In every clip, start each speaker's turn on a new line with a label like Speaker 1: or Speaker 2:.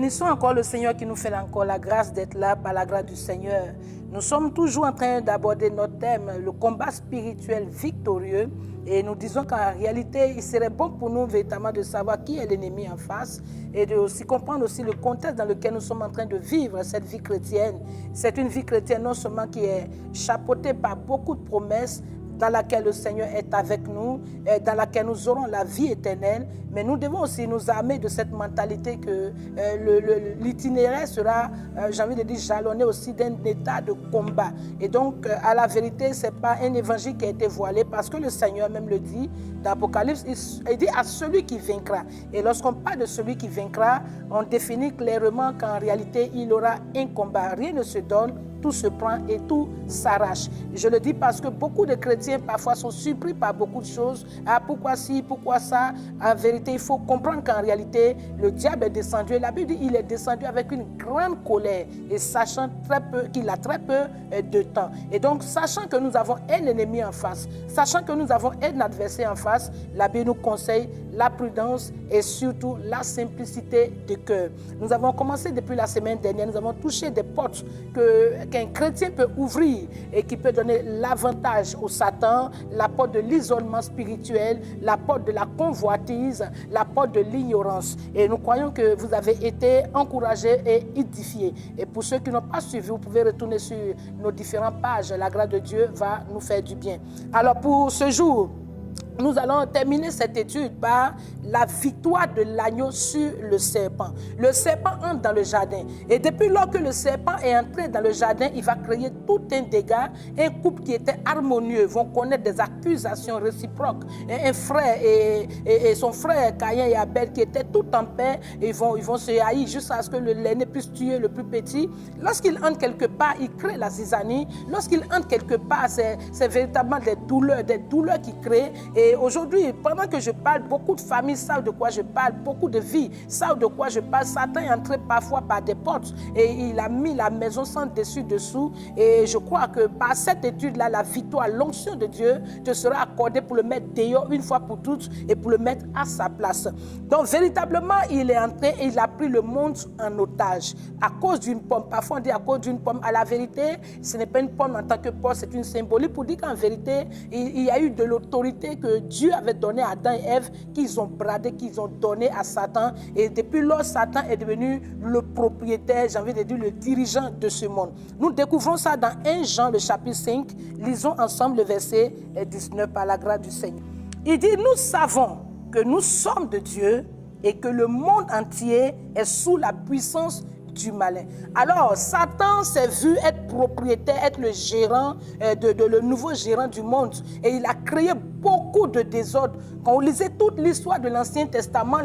Speaker 1: bénissons encore le Seigneur qui nous fait encore la grâce d'être là par la grâce du Seigneur. Nous sommes toujours en train d'aborder notre thème, le combat spirituel victorieux. Et nous disons qu'en réalité, il serait bon pour nous véritablement de savoir qui est l'ennemi en face et de aussi comprendre aussi le contexte dans lequel nous sommes en train de vivre cette vie chrétienne. C'est une vie chrétienne non seulement qui est chapeautée par beaucoup de promesses, dans laquelle le Seigneur est avec nous, dans laquelle nous aurons la vie éternelle, mais nous devons aussi nous armer de cette mentalité que l'itinéraire sera, j'ai envie de dire, jalonné aussi d'un état de combat. Et donc, à la vérité, ce n'est pas un évangile qui a été voilé, parce que le Seigneur même le dit dans l'Apocalypse, il dit à celui qui vaincra. Et lorsqu'on parle de celui qui vaincra, on définit clairement qu'en réalité, il aura un combat. Rien ne se donne, tout se prend et tout s'arrache. Je le dis parce que beaucoup de chrétiens parfois sont surpris par beaucoup de choses. Ah, pourquoi ci, pourquoi ça? En vérité, il faut comprendre qu'en réalité, le diable est descendu. La Bible dit qu'il est descendu avec une grande colère et sachant très peu qu'il a très peu de temps. Et donc, sachant que nous avons un ennemi en face, sachant que nous avons un adversaire en face, la Bible nous conseille la prudence et surtout la simplicité de cœur. Nous avons commencé depuis la semaine dernière, nous avons touché des portes qu'un chrétien peut ouvrir et qui peut donner l'avantage au Satan, la porte de l'isolement spirituel, la porte de la convoitise, la porte de l'ignorance. Et nous croyons que vous avez été encouragés et édifiés. Et pour ceux qui n'ont pas suivi, vous pouvez retourner sur nos différentes pages. La grâce de Dieu va nous faire du bien. Alors pour ce jour, nous allons terminer cette étude par la victoire de l'agneau sur le serpent. Le serpent entre dans le jardin. Et depuis lors que le serpent est entré dans le jardin, il va créer tout un dégât. Un couple qui était harmonieux vont connaître des accusations réciproques. Un frère et son frère, Caïn et Abel, qui étaient tout en paix, ils vont se haïr jusqu'à ce que l'aîné puisse tuer le plus petit. Lorsqu'il entre quelque part, il crée la zizanie. Lorsqu'il entre quelque part, c'est véritablement des douleurs qu'il crée. Et aujourd'hui, pendant que je parle, beaucoup de familles savent de quoi je parle, beaucoup de vies savent de quoi je parle. Satan est entré parfois par des portes et il a mis la maison sans dessus-dessous. Et je crois que par cette étude-là, la victoire, l'onction de Dieu te sera accordée pour le mettre dehors une fois pour toutes et pour le mettre à sa place. Donc véritablement, il est entré et il a pris le monde en otage à cause d'une pomme. Parfois on dit à cause d'une pomme. À la vérité, ce n'est pas une pomme en tant que pomme, c'est une symbolique pour dire qu'en vérité, il y a eu de l'autorité que Dieu avait donné à Adam et Ève, qu'ils ont bradé, qu'ils ont donné à Satan. Et depuis lors, Satan est devenu le propriétaire, j'ai envie de dire le dirigeant de ce monde. Nous découvrons ça dans 1 Jean, le chapitre 5. Lisons ensemble le verset 19 par la grâce du Seigneur. Il dit, nous savons que nous sommes de Dieu et que le monde entier est sous la puissance du malin. Alors, Satan s'est vu être propriétaire, être le gérant, le nouveau gérant du monde. Et il a créé beaucoup de désordre. Quand on lisait toute l'histoire de l'Ancien Testament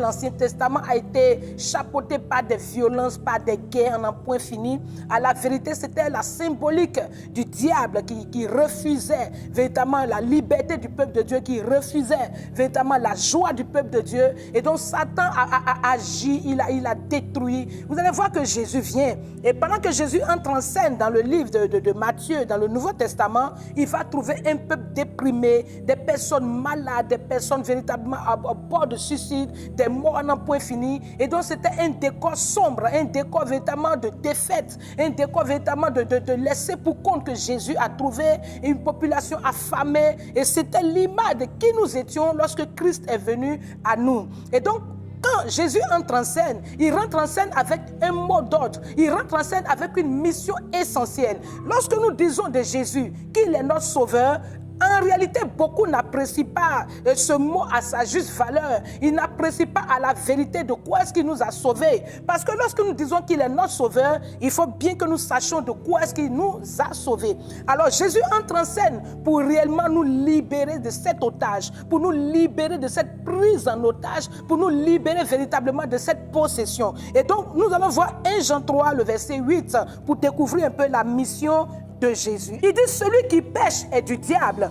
Speaker 1: a été chapeauté par des violences, par des guerres en un point fini. À la vérité, c'était la symbolique du diable qui refusait véritablement la liberté du peuple de Dieu, qui refusait véritablement la joie du peuple de Dieu. Et donc, Satan a agi, il a détruit. Vous allez voir que Jésus vient. Et pendant que Jésus entre en scène dans le livre de Matthieu, dans le Nouveau Testament, il va trouver un peuple déprimé, des personnes malades, des personnes véritablement à bord de suicide, des morts en un point fini. Et donc c'était un décor sombre, un décor véritablement de défaite, un décor véritablement de laisser pour compte que Jésus a trouvé une population affamée. Et c'était l'image de qui nous étions lorsque Christ est venu à nous. Et donc, quand Jésus entre en scène, il rentre en scène avec un mot d'ordre. Il rentre en scène avec une mission essentielle. Lorsque nous disons de Jésus qu'il est notre sauveur, en réalité, beaucoup n'apprécient pas ce mot à sa juste valeur. Ils n'apprécient pas à la vérité de quoi est-ce qu'il nous a sauvés. Parce que lorsque nous disons qu'il est notre sauveur, il faut bien que nous sachions de quoi est-ce qu'il nous a sauvés. Alors Jésus entre en scène pour réellement nous libérer de cet otage, pour nous libérer de cette prise en otage, pour nous libérer véritablement de cette possession. Et donc, nous allons voir 1 Jean 3, le verset 8, pour découvrir un peu la mission de Jésus. Il dit, celui qui pêche est du diable,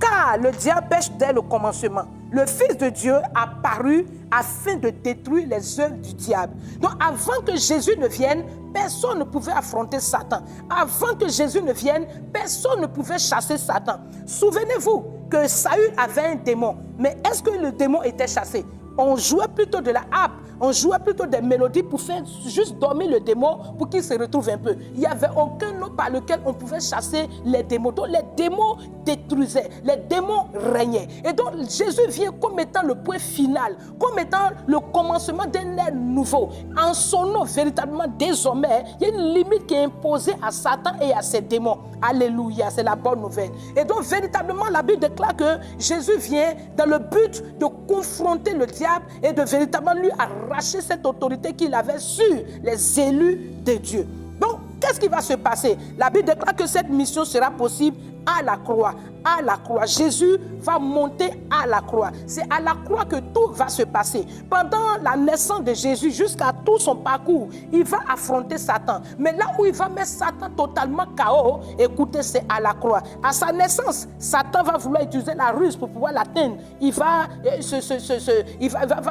Speaker 1: car le diable pêche dès le commencement. Le Fils de Dieu a paru afin de détruire les œuvres du diable. Donc avant que Jésus ne vienne, personne ne pouvait affronter Satan. Avant que Jésus ne vienne, personne ne pouvait chasser Satan. Souvenez-vous que Saül avait un démon. Mais est-ce que le démon était chassé? On jouait plutôt de la harpe, On jouait plutôt des mélodies pour faire juste dormir le démon pour qu'il se retrouve un peu. Il n'y avait aucun nom par lequel on pouvait chasser les démons. Donc les démons détruisaient, les démons régnaient. Et donc Jésus vient comme étant le point final, comme étant le commencement d'un ère nouveau. En son nom, véritablement, désormais, il y a une limite qui est imposée à Satan et à ses démons. Alléluia, c'est la bonne nouvelle. Et donc, véritablement, la Bible déclare que Jésus vient dans le but de confronter le diable et de véritablement lui arracher cette autorité qu'il avait sur les élus de Dieu. Donc, qu'est-ce qui va se passer? La Bible déclare que cette mission sera possible à la croix. À la croix. Jésus va monter à la croix. C'est à la croix que tout va se passer. Pendant la naissance de Jésus, jusqu'à tout son parcours, il va affronter Satan. Mais là où il va mettre Satan totalement KO, écoutez, c'est à la croix. À sa naissance, Satan va vouloir utiliser la ruse pour pouvoir l'atteindre. Il va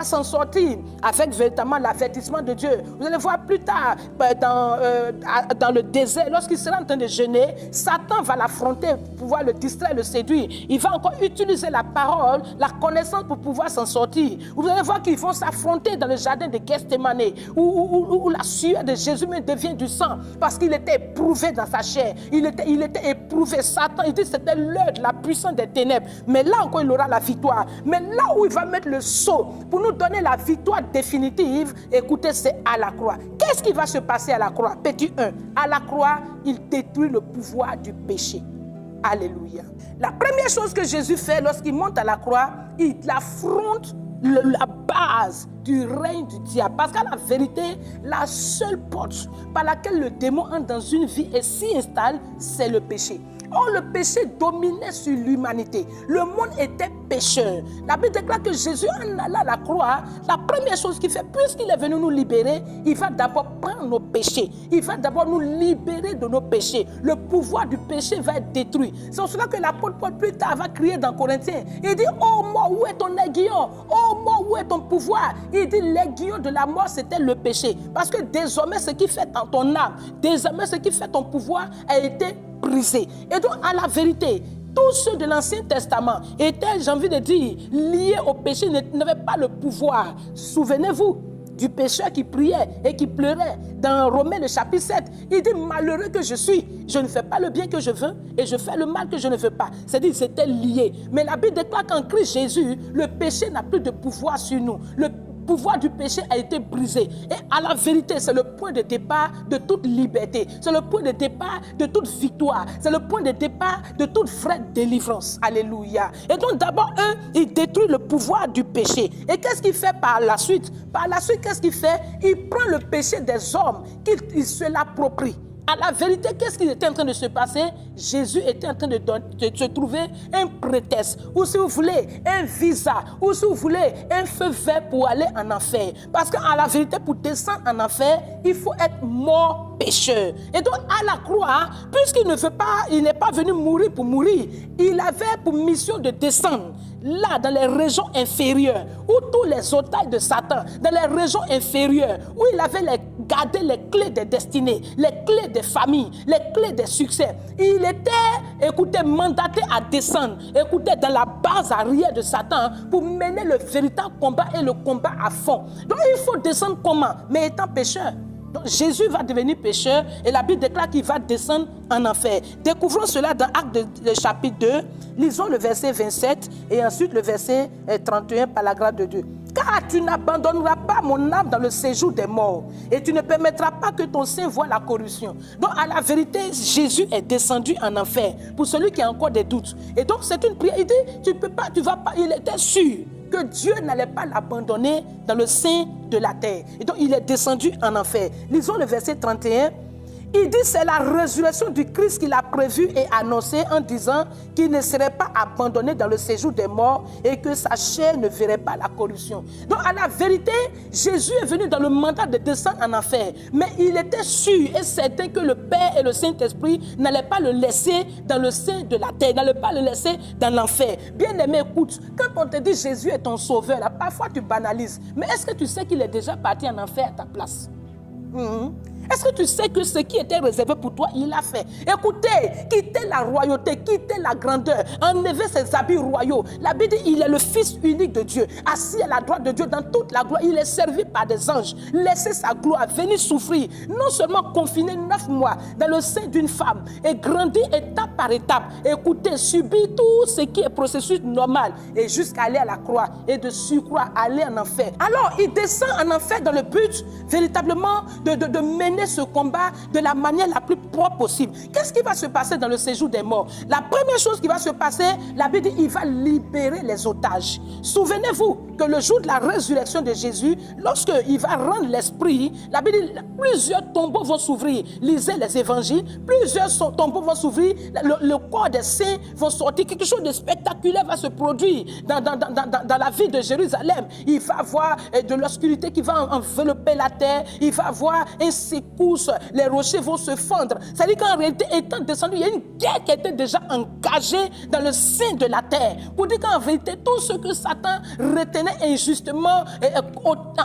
Speaker 1: s'en sortir avec véritablement l'avertissement de Dieu. Vous allez voir plus tard, dans le désert, lorsqu'il sera en train de jeûner, Satan va l'affronter pour pouvoir le distraire, le séduire. Il va encore utiliser la parole, la connaissance pour pouvoir s'en sortir. Vous allez voir qu'ils vont s'affronter dans le jardin de Gethsémane où la sueur de Jésus devient du sang parce qu'il était éprouvé dans sa chair. Il était éprouvé. Satan, il dit que c'était l'heure de la puissance des ténèbres. Mais là encore, il aura la victoire. Mais là où il va mettre le sceau pour nous donner la victoire définitive, écoutez, c'est à la croix. Qu'est-ce qui va se passer à la croix? Petit 1. À la croix, il détruit le pouvoir du péché. Alléluia. La première chose que Jésus fait lorsqu'il monte à la croix, il affronte la base du règne du diable. Parce qu'à la vérité, la seule porte par laquelle le démon entre dans une vie et s'y installe, c'est le péché. Or, le péché dominait sur l'humanité. Le monde était pécheur. La Bible déclare que Jésus, en allant à la croix, la première chose qu'il fait, puisqu'il est venu nous libérer, il va d'abord prendre nos péchés. Il va d'abord nous libérer de nos péchés. Le pouvoir du péché va être détruit. C'est pour cela que l'apôtre Paul plus tard va crier dans Corinthiens. Il dit, oh mort, où est ton aiguillon? Oh mort, où est ton pouvoir? Il dit, l'aiguillon de la mort, c'était le péché. Parce que désormais, ce qui fait dans ton âme, désormais, ce qui fait ton pouvoir a été brisé. Et donc, à la vérité, tous ceux de l'Ancien Testament étaient, j'ai envie de dire, liés au péché, n'avaient pas le pouvoir. Souvenez-vous du pécheur qui priait et qui pleurait dans Romains le chapitre 7. Il dit, malheureux que je suis, je ne fais pas le bien que je veux et je fais le mal que je ne veux pas. C'est-à-dire qu'ils étaient liés. Mais la Bible déclare qu'en Christ Jésus, le péché n'a plus de pouvoir sur nous. Le pouvoir du péché a été brisé. Et à la vérité, c'est le point de départ de toute liberté. C'est le point de départ de toute victoire. C'est le point de départ de toute vraie délivrance. Alléluia. Et donc d'abord, il détruit le pouvoir du péché. Et qu'est-ce qu'il fait par la suite? Par la suite, qu'est-ce qu'il fait? Il prend le péché des hommes qu'il se l'approprie. À la vérité, qu'est-ce qui était en train de se passer? Jésus était en train de se trouver un prétexte, ou si vous voulez, un visa, ou si vous voulez, un feu vert pour aller en enfer. Parce qu'à la vérité, pour descendre en enfer, il faut être mort pécheur. Et donc, à la croix, puisqu'il ne veut pas, il n'est pas venu mourir pour mourir, il avait pour mission de descendre là, dans les régions inférieures, où tous les otages de Satan, dans les régions inférieures, où il avait gardé les clés des destinées, les clés des familles, les clés des succès. Il était, écoutez, mandaté à descendre, écoutez, dans la base arrière de Satan, pour mener le véritable combat et le combat à fond. Donc, il faut descendre comment? Mais étant pécheur. Donc, Jésus va devenir pécheur et la Bible déclare qu'il va descendre en enfer. Découvrons cela dans Actes chapitre 2. Lisons le verset 27 et ensuite le verset 31 par la grâce de Dieu. Car tu n'abandonneras pas mon âme dans le séjour des morts et tu ne permettras pas que ton sein voie la corruption. Donc à la vérité, Jésus est descendu en enfer pour celui qui a encore des doutes. Et donc c'est une prière. Il dit, tu peux pas, tu vas pas. Il était sûr que Dieu n'allait pas l'abandonner dans le sein de la terre. Et donc, il est descendu en enfer. Lisons le verset 31. Il dit, c'est la résurrection du Christ qu'il a prévu et annoncé en disant qu'il ne serait pas abandonné dans le séjour des morts et que sa chair ne verrait pas la corruption. Donc, à la vérité, Jésus est venu dans le mandat de descendre en enfer. Mais il était sûr et certain que le Père et le Saint-Esprit n'allaient pas le laisser dans le sein de la terre, n'allaient pas le laisser dans l'enfer. Bien-aimé, écoute, quand on te dit Jésus est ton sauveur, là, parfois tu banalises. Mais est-ce que tu sais qu'il est déjà parti en enfer à ta place? Est-ce que tu sais que ce qui était réservé pour toi, il l'a fait? Écoutez, quittez la royauté, quittez la grandeur, enlevez ses habits royaux. La Bible dit, il est le Fils unique de Dieu, assis à la droite de Dieu dans toute la gloire. Il est servi par des anges. Laissez sa gloire, venez souffrir. Non seulement confiné 9 mois dans le sein d'une femme et grandir étape par étape. Écoutez, subir tout ce qui est processus normal et jusqu'à aller à la croix et de surcroît aller en enfer. Alors, il descend en enfer dans le but véritablement de mener ce combat de la manière la plus propre possible. Qu'est-ce qui va se passer dans le séjour des morts? La première chose qui va se passer, la Bible dit, il va libérer les otages. Souvenez-vous que le jour de la résurrection de Jésus, lorsqu'il va rendre l'esprit, la Bible dit, plusieurs tombeaux vont s'ouvrir. Lisez les évangiles, plusieurs tombeaux vont s'ouvrir, le corps des saints vont sortir, quelque chose de spectaculaire va se produire dans la ville de Jérusalem. Il va y avoir de l'obscurité qui va envelopper la terre, il va y avoir une secousse, les rochers vont se fendre. C'est-à-dire qu'en réalité, étant descendu, il y a une guerre qui était déjà engagée dans le sein de la terre. Pour dire qu'en vérité, tout ce que Satan retenait injustement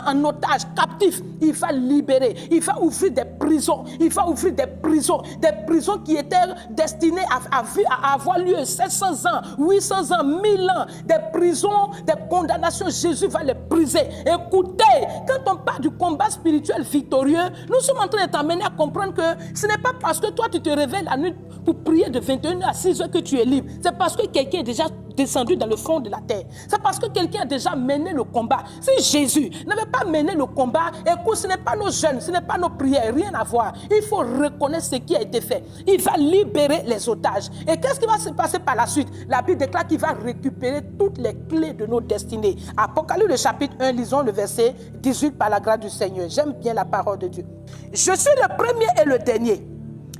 Speaker 1: en otage, captif, il va libérer, il va ouvrir des prisons, il va ouvrir des prisons qui étaient destinées à avoir lieu 700 ans, 800 ans, 1000 ans, des prisons, des condamnations, Jésus va les briser. Écoutez, quand on parle du combat spirituel victorieux, nous sommes en train de t'amener à comprendre que ce n'est pas parce que toi tu te réveilles la nuit pour prier de 21h à 6h que tu es libre. C'est parce que quelqu'un est déjà descendu dans le fond de la terre. C'est parce que quelqu'un a déjà mené le combat. Si Jésus n'avait pas mené le combat, écoute, ce n'est pas nos jeûnes, ce n'est pas nos prières, rien à voir. Il faut reconnaître ce qui a été fait. Il va libérer les otages. Et qu'est-ce qui va se passer par la suite? La Bible déclare qu'il va récupérer toutes les clés de nos destinées. Apocalypse, le chapitre 1, lisons le verset 18 par la grâce du Seigneur. J'aime bien la parole de Dieu. Je suis le premier et le dernier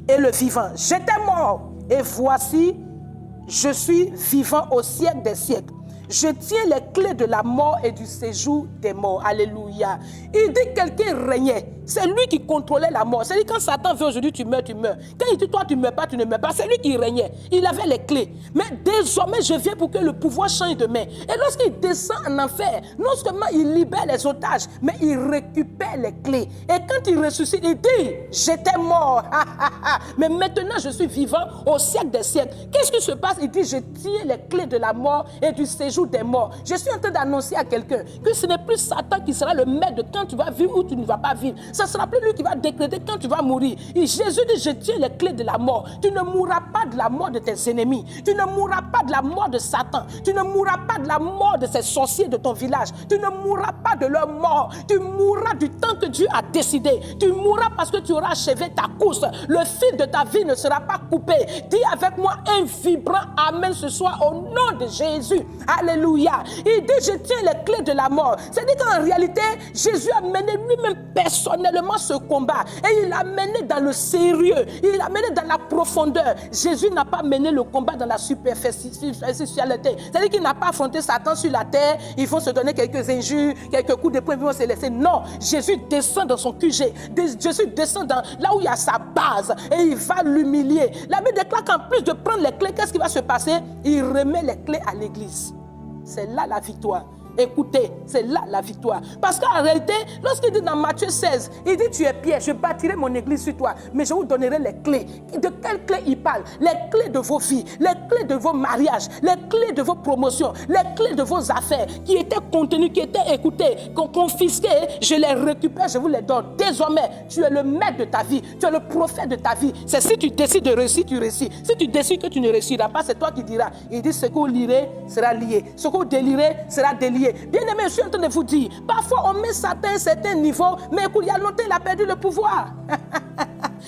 Speaker 1: et le vivant. J'étais mort et voici, je suis vivant au siècle des siècles. Je tiens les clés de la mort et du séjour des morts. Alléluia. Il dit que quelqu'un régnait. C'est lui qui contrôlait la mort. C'est-à-dire quand Satan veut aujourd'hui, tu meurs, tu meurs. Quand il dit toi, tu ne meurs pas, tu ne meurs pas. C'est lui qui régnait. Il avait les clés. Mais désormais, je viens pour que le pouvoir change de main. Et lorsqu'il descend en enfer, non seulement il libère les otages, mais il récupère les clés. Et quand il ressuscite, il dit, j'étais mort. Mais maintenant, je suis vivant au siècle des siècles. Qu'est-ce qui se passe? Il dit, je tiens les clés de la mort et du séjour des morts. Je suis en train d'annoncer à quelqu'un que ce n'est plus Satan qui sera le maître de quand tu vas vivre ou tu ne vas pas vivre. Ce ne sera plus lui qui va décréter quand tu vas mourir. Et Jésus dit, je tiens les clés de la mort. Tu ne mourras pas de la mort de tes ennemis. Tu ne mourras pas de la mort de Satan. Tu ne mourras pas de la mort de ces sorciers de ton village. Tu ne mourras pas de leur mort. Tu mourras du temps que Dieu a décidé. Tu mourras parce que tu auras achevé ta course. Le fil de ta vie ne sera pas coupé. Dis avec moi un vibrant amen ce soir au nom de Jésus. Alléluia. Il dit, je tiens les clés de la mort. C'est-à-dire qu'en réalité, Jésus a mené lui-même personnellement ce combat. Et il l'a mené dans le sérieux. Il l'a mené dans la profondeur. Jésus n'a pas mené le combat dans la superficialité. C'est-à-dire qu'il n'a pas affronté Satan sur la terre. Ils vont se donner quelques injures, quelques coups de poing, ils vont se laisser. Non, Jésus descend dans son QG. Jésus descend là où il y a sa base. Et il va l'humilier. La Bible déclare qu'en plus de prendre les clés, qu'est-ce qui va se passer? Il remet les clés à l'église. C'est là la victoire. Écoutez, c'est là la victoire. Parce qu'en réalité, lorsqu'il dit dans Matthieu 16, il dit, tu es Pierre, je bâtirai mon église sur toi, mais je vous donnerai les clés. De quelles clés il parle? Les clés de vos vies, les clés de vos mariages, les clés de vos promotions, les clés de vos affaires qui étaient contenues, qui étaient écoutées, confisquées, je les récupère, je vous les donne. Désormais, tu es le maître de ta vie, tu es le prophète de ta vie. C'est si tu décides de réussir, tu réussis. Si tu décides que tu ne réussiras pas, c'est toi qui diras. Il dit, ce que vous lirez sera lié, ce que vous délirez sera délié. Bien aimé, je suis en train de vous dire, parfois on met Satan à un certain niveau, mais écoute, il y a longtemps il a perdu le pouvoir.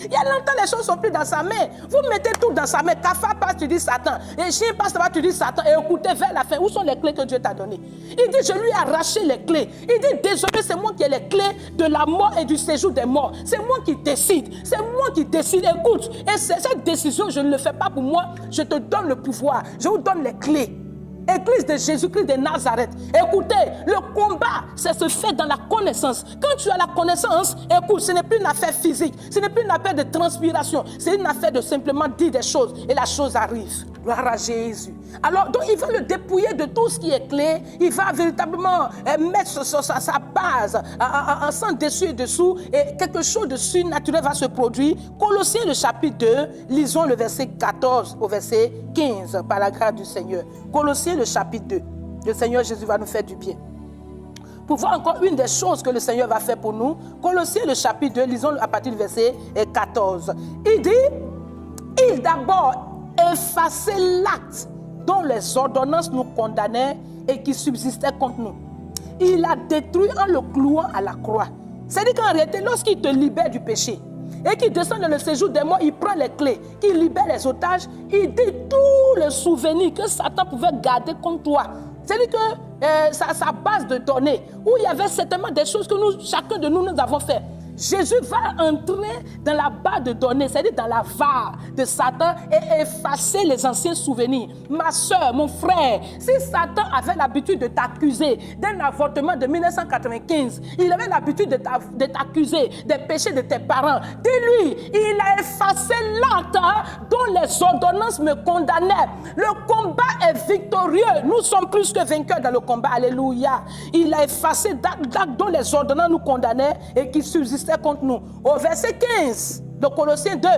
Speaker 1: Il y a longtemps les choses ne sont plus dans sa main. Vous mettez tout dans sa main. Cafard passe, tu dis Satan. Et chien passe, tu dis Satan. Et écoutez, vers la fin, où sont les clés que Dieu t'a données? Il dit, je lui ai arraché les clés. Il dit, désormais, c'est moi qui ai les clés de la mort et du séjour des morts. C'est moi qui décide. C'est moi qui décide. Écoute, et cette décision, je ne le fais pas pour moi. Je te donne le pouvoir. Je vous donne les clés. Église de Jésus-Christ de Nazareth. Écoutez, le combat, ça se fait dans la connaissance. Quand tu as la connaissance, écoute, ce n'est plus une affaire physique. Ce n'est plus une affaire de transpiration. C'est une affaire de simplement dire des choses et la chose arrive. Gloire à Jésus. Alors, donc, il va le dépouiller de tout ce qui est clé. Il va véritablement mettre sa base en sang dessus et dessous. Et quelque chose de surnaturel va se produire. Colossiens, le chapitre 2, lisons le verset 14 au verset 15, par la grâce du Seigneur. Colossiens, le chapitre 2. Le Seigneur Jésus va nous faire du bien. Pour voir encore une des choses que le Seigneur va faire pour nous, Colossiens, le chapitre 2, lisons à partir du verset 14. Il dit, il d'abord effacer l'acte dont les ordonnances nous condamnaient et qui subsistait contre nous. Il l'a détruit en le clouant à la croix. C'est-à-dire qu'en réalité, lorsqu'il te libère du péché et qu'il descend dans le séjour des morts, il prend les clés, qu'il libère les otages, il dit tous les souvenirs que Satan pouvait garder contre toi. C'est-à-dire que sa base de données, où il y avait certainement des choses que chacun de nous avons fait. Jésus va entrer dans la base de données, c'est-à-dire dans la VAR de Satan et effacer les anciens souvenirs. Ma soeur, mon frère, si Satan avait l'habitude de t'accuser d'un avortement de 1995, il avait l'habitude de t'accuser des péchés de tes parents, dis-lui, il a effacé l'acte dont les ordonnances me condamnaient. Le combat est victorieux. Nous sommes plus que vainqueurs dans le combat. Alléluia. Il a effacé l'acte dont les ordonnances nous condamnaient et qui subsistaient contre nous. Au verset 15 de Colossiens 2,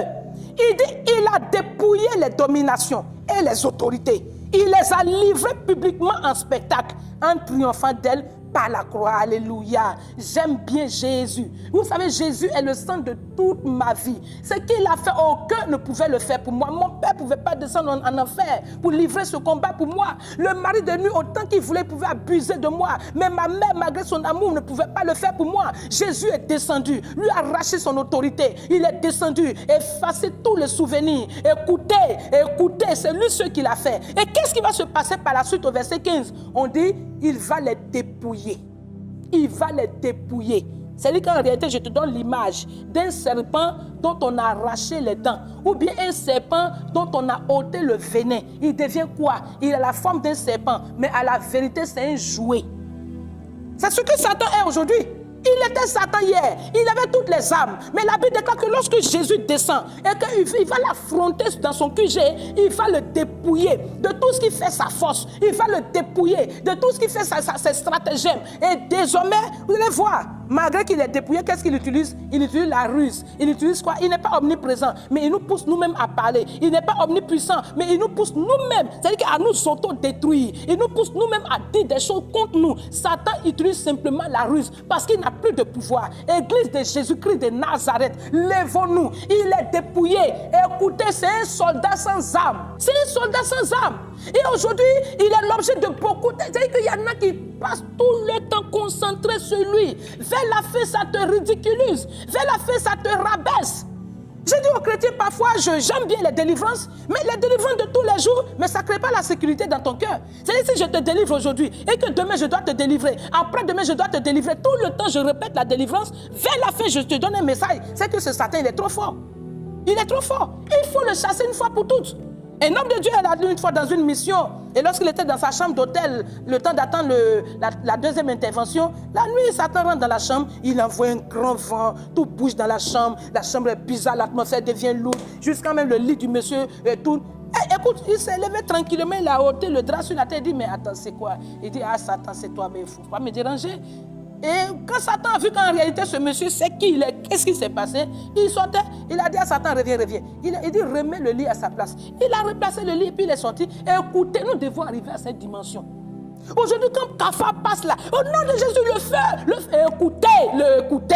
Speaker 1: il dit, il a dépouillé les dominations et les autorités. Il les a livrées publiquement en spectacle, en triomphant d'elles par la croix. Alléluia. J'aime bien Jésus. Vous savez, Jésus est le centre de toute ma vie. Ce qu'il a fait, aucun ne pouvait le faire pour moi. Mon père ne pouvait pas descendre en enfer pour livrer ce combat pour moi. Le mari de nuit, autant qu'il voulait, pouvait abuser de moi. Mais ma mère, malgré son amour, ne pouvait pas le faire pour moi. Jésus est descendu, lui a arraché son autorité. Il est descendu, effacé tous les souvenirs. Écoutez, c'est lui ce qu'il a fait. Et qu'est-ce qui va se passer par la suite au verset 15? On dit, il va les dépouiller. Il va les dépouiller. C'est-à-dire qu'en réalité, je te donne l'image d'un serpent dont on a arraché les dents. Ou bien un serpent dont on a ôté le venin. Il devient quoi? Il a la forme d'un serpent. Mais à la vérité, c'est un jouet. C'est ce que Satan est aujourd'hui. Il était Satan hier, il avait toutes les armes. Mais la Bible déclare que lorsque Jésus descend et qu'il va l'affronter dans son QG, il va le dépouiller de tout ce qui fait sa force. Il va le dépouiller de tout ce qui fait ses stratagèmes. Et désormais, vous allez voir, malgré qu'il est dépouillé, qu'est-ce qu'il utilise? Il utilise la ruse. Il utilise quoi? Il n'est pas omniprésent, mais il nous pousse nous-mêmes à parler. Il n'est pas omnipuissant, mais il nous pousse nous-mêmes, c'est-à-dire à nous auto-détruire. Il nous pousse nous-mêmes à dire des choses contre nous. Satan utilise simplement la ruse parce qu'il n'a plus de pouvoir. Église de Jésus-Christ de Nazareth, lèvons-nous. Il est dépouillé. Écoutez, c'est un soldat sans âme. C'est un soldat sans âme. Et aujourd'hui, il est l'objet de beaucoup. C'est-à-dire qu'il y en a qui passent tout le temps concentrés sur lui. Vers la fin, ça te ridiculise. Vers la fin, ça te rabaisse. J'ai dit aux chrétiens, parfois, j'aime bien les délivrances, mais les délivrances de tous les jours, mais ça ne crée pas la sécurité dans ton cœur. C'est-à-dire, si je te délivre aujourd'hui et que demain, je dois te délivrer, après-demain, je dois te délivrer, tout le temps, je répète la délivrance, vers la fin, je te donne un message. C'est que ce Satan, il est trop fort. Il est trop fort. Il faut le chasser une fois pour toutes. Un homme de Dieu est allé une fois dans une mission. Et lorsqu'il était dans sa chambre d'hôtel, le temps d'attendre la deuxième intervention, la nuit, Satan rentre dans la chambre, il envoie un grand vent, tout bouge dans la chambre est bizarre, l'atmosphère devient lourde, jusqu'à même le lit du monsieur tourne. Écoute, il s'est levé tranquillement, il a ôté le drap sur la tête, il dit, mais attends, c'est quoi? Il dit, ah Satan, c'est toi, mais il ne faut pas me déranger. Et quand Satan a vu qu'en réalité ce monsieur sait qui il est, qu'est-ce qui s'est passé, il sortait, il a dit à Satan, reviens. Il dit, remets le lit à sa place. Il a replacé le lit et puis il est sorti. Écoutez, nous devons arriver à cette dimension. Aujourd'hui, quand Kafa passe là, au nom de Jésus, le feu, écoutez,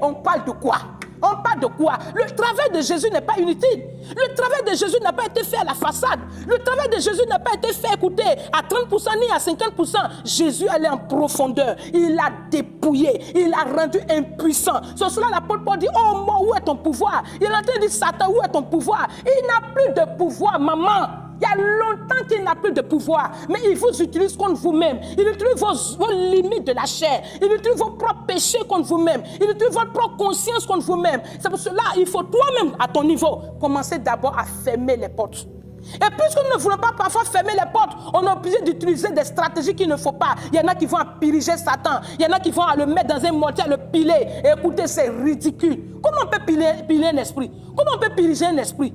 Speaker 1: on parle de quoi? On parle de quoi? Le travail de Jésus n'est pas inutile. Le travail de Jésus n'a pas été fait à la façade. Le travail de Jésus n'a pas été fait, écoutez, à 30% ni à 50%. Jésus allait en profondeur. Il a dépouillé. Il a rendu impuissant. C'est cela l'apôtre Paul dit, oh mort, où est ton pouvoir? Il est en train de dire, Satan, où est ton pouvoir? Il n'a plus de pouvoir, maman. Il y a longtemps qu'il n'a plus de pouvoir, mais il vous utilise contre vous-même. Il utilise vos limites de la chair. Il utilise vos propres péchés contre vous-même. Il utilise votre propre conscience contre vous-même. C'est pour cela qu'il faut toi-même, à ton niveau, commencer d'abord à fermer les portes. Et puisque nous ne voulons pas parfois fermer les portes, on est obligé d'utiliser des stratégies qu'il ne faut pas. Il y en a qui vont piriger Satan. Il y en a qui vont le mettre dans un mortier, le piler. Et écoutez, c'est ridicule. Comment on peut piler un esprit? Comment on peut piriger un esprit?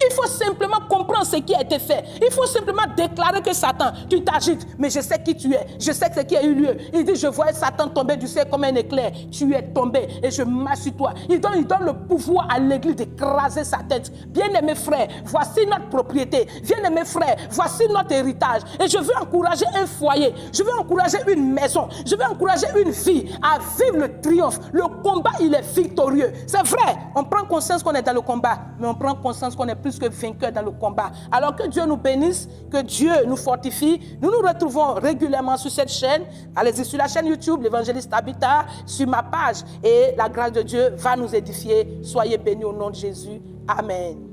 Speaker 1: Il faut simplement comprendre ce qui a été fait. Il faut simplement déclarer que Satan, tu t'agites, mais je sais qui tu es. Je sais ce qui a eu lieu. Il dit, je voyais Satan tomber du ciel comme un éclair. Tu es tombé et je marche sur toi. Il donne le pouvoir à l'église d'écraser sa tête. Bien-aimés frères, voici notre propriété. Bien-aimés frères, voici notre héritage. Et je veux encourager un foyer. Je veux encourager une maison. Je veux encourager une vie à vivre le triomphe. Le combat, il est victorieux. C'est vrai, on prend conscience qu'on est dans le combat, mais on prend conscience qu'on est plus que vainqueur dans le combat. Alors que Dieu nous bénisse, que Dieu nous fortifie. Nous nous retrouvons régulièrement sur cette chaîne. Allez-y sur la chaîne YouTube, l'évangéliste Habitat, sur ma page. Et la grâce de Dieu va nous édifier. Soyez bénis au nom de Jésus. Amen.